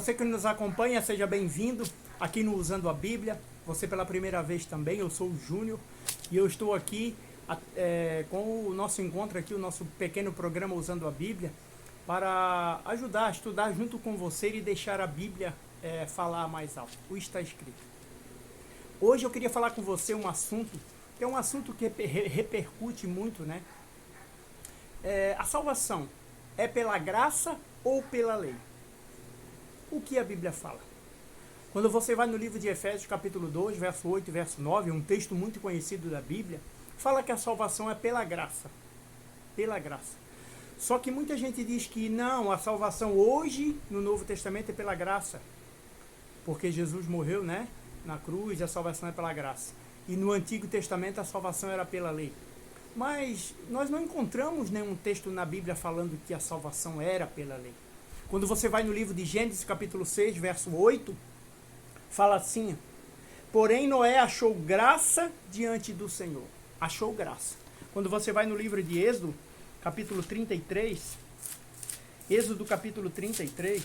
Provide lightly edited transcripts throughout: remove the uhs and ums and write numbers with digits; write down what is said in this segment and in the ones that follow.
Você que nos acompanha, seja bem-vindo aqui no Usando a Bíblia. Você pela primeira vez também, eu sou o Júnior e eu estou aqui com o nosso encontro aqui, o nosso pequeno programa Usando a Bíblia, para ajudar a estudar junto com você e deixar a Bíblia falar mais alto, o está escrito. Hoje eu queria falar com você um assunto, que é um assunto que repercute muito, né? A salvação é pela graça ou pela lei? O que a Bíblia fala? Quando você vai no livro de Efésios, capítulo 2, verso 8 e verso 9, um texto muito conhecido da Bíblia, fala que a salvação é pela graça. Pela graça. Só que muita gente diz que não, a salvação hoje, no Novo Testamento, é pela graça. Porque Jesus morreu, né, na cruz, e a salvação é pela graça. E no Antigo Testamento a salvação era pela lei. Mas nós não encontramos nenhum texto na Bíblia falando que a salvação era pela lei. Quando você vai no livro de Gênesis, capítulo 6, verso 8, fala assim: porém Noé achou graça diante do Senhor. Achou graça. Quando você vai no livro de Êxodo, capítulo 33, Êxodo capítulo 33,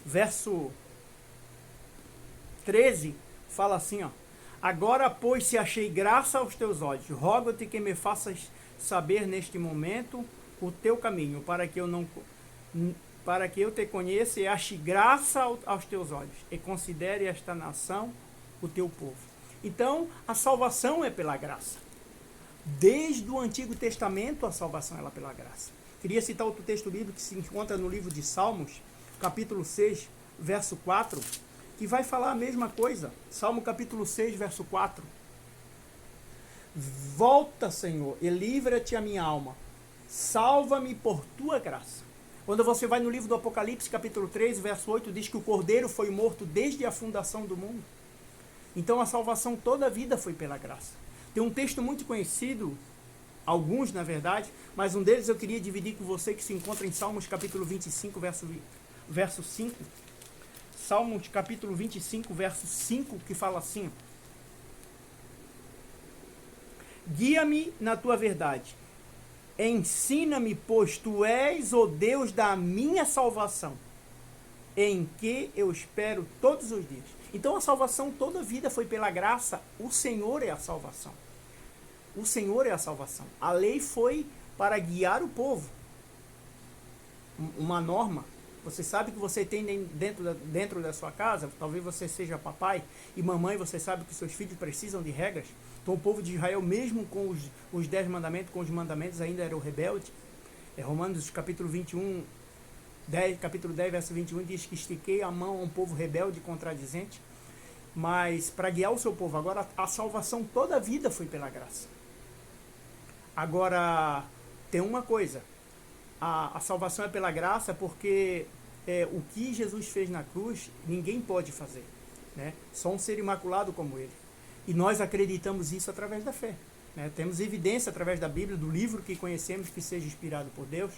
verso 13, fala assim, ó: agora, pois, se achei graça aos teus olhos, rogo-te que me faças saber neste momento o teu caminho, para que eu te conheça e ache graça aos teus olhos, e considere esta nação o teu povo. Então, a salvação é pela graça. Desde o Antigo Testamento, a salvação é pela graça. Queria citar outro texto bíblico que se encontra no livro de Salmos, capítulo 6, verso 4, que vai falar a mesma coisa. Salmo capítulo 6, verso 4. Volta, Senhor, e livra-te a minha alma. Salva-me por tua graça. Quando você vai no livro do Apocalipse, capítulo 3, verso 8, diz que o Cordeiro foi morto desde a fundação do mundo. Então a salvação toda a vida foi pela graça. Tem um texto muito conhecido, alguns na verdade, mas um deles eu queria dividir com você, que se encontra em Salmos capítulo 25, verso 5. Salmos capítulo 25, verso 5, que fala assim: guia-me na tua verdade, ensina-me, pois tu és o Deus da minha salvação, em que eu espero todos os dias. Então a salvação toda a vida foi pela graça. O Senhor é a salvação. O Senhor é a salvação. A lei foi para guiar o povo. Uma norma. Você sabe que você tem dentro da sua casa, talvez você seja papai e mamãe, você sabe que seus filhos precisam de regras. Então o povo de Israel, mesmo com os 10 mandamentos, com os mandamentos, ainda era o rebelde. Romanos capítulo 21, capítulo 10, verso 21, diz que estiquei a mão a um povo rebelde e contradizente, mas para guiar o seu povo. Agora, a salvação toda a vida foi pela graça. Agora, tem uma coisa: a salvação é pela graça porque o que Jesus fez na cruz, ninguém pode fazer, né? Só um ser imaculado como ele. E nós acreditamos isso através da fé, né? Temos evidência através da Bíblia, do livro que conhecemos, que seja inspirado por Deus,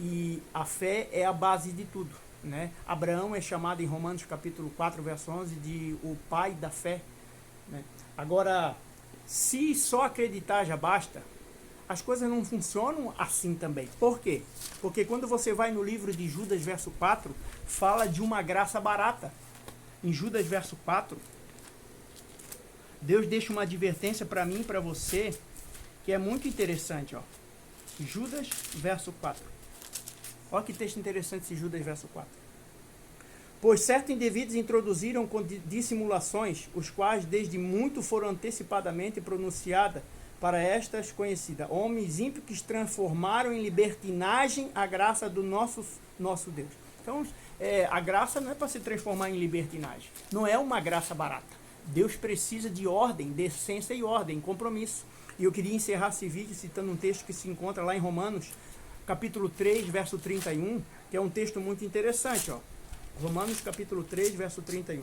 e a fé é a base de tudo, né? Abraão é chamado em Romanos capítulo 4, verso 11, de o pai da fé, né? Agora, se só acreditar já basta, as coisas não funcionam assim também. Por quê? Porque quando você vai no livro de Judas, verso 4, fala de uma graça barata. Em Judas, verso 4, Deus deixa uma advertência para mim e para você, que é muito interessante, ó. Judas, verso 4. Olha que texto interessante esse Judas, verso 4. Pois certos indivíduos introduziram com dissimulações, os quais desde muito foram antecipadamente pronunciadas para estas conhecidas. Homens ímpios que transformaram em libertinagem a graça do nosso Deus. Então, a graça não é para se transformar em libertinagem. Não é uma graça barata. Deus precisa de ordem, decência e ordem, compromisso. E eu queria encerrar esse vídeo citando um texto que se encontra lá em Romanos, capítulo 3, verso 31, que é um texto muito interessante, ó. Romanos, capítulo 3, verso 31.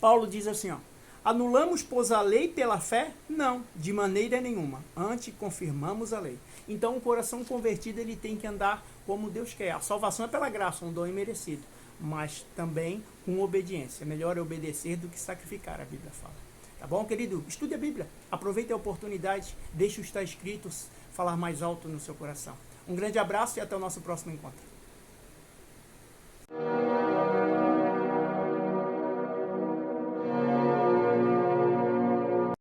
Paulo diz assim, ó: anulamos, pois, a lei pela fé? Não, de maneira nenhuma. Antes, confirmamos a lei. Então, o coração convertido, ele tem que andar como Deus quer. A salvação é pela graça, um dom imerecido, mas também com obediência. Melhor é obedecer do que sacrificar, a Bíblia fala. Tá bom, querido? Estude a Bíblia. Aproveite a oportunidade. Deixe o estar escrito falar mais alto no seu coração. Um grande abraço e até o nosso próximo encontro.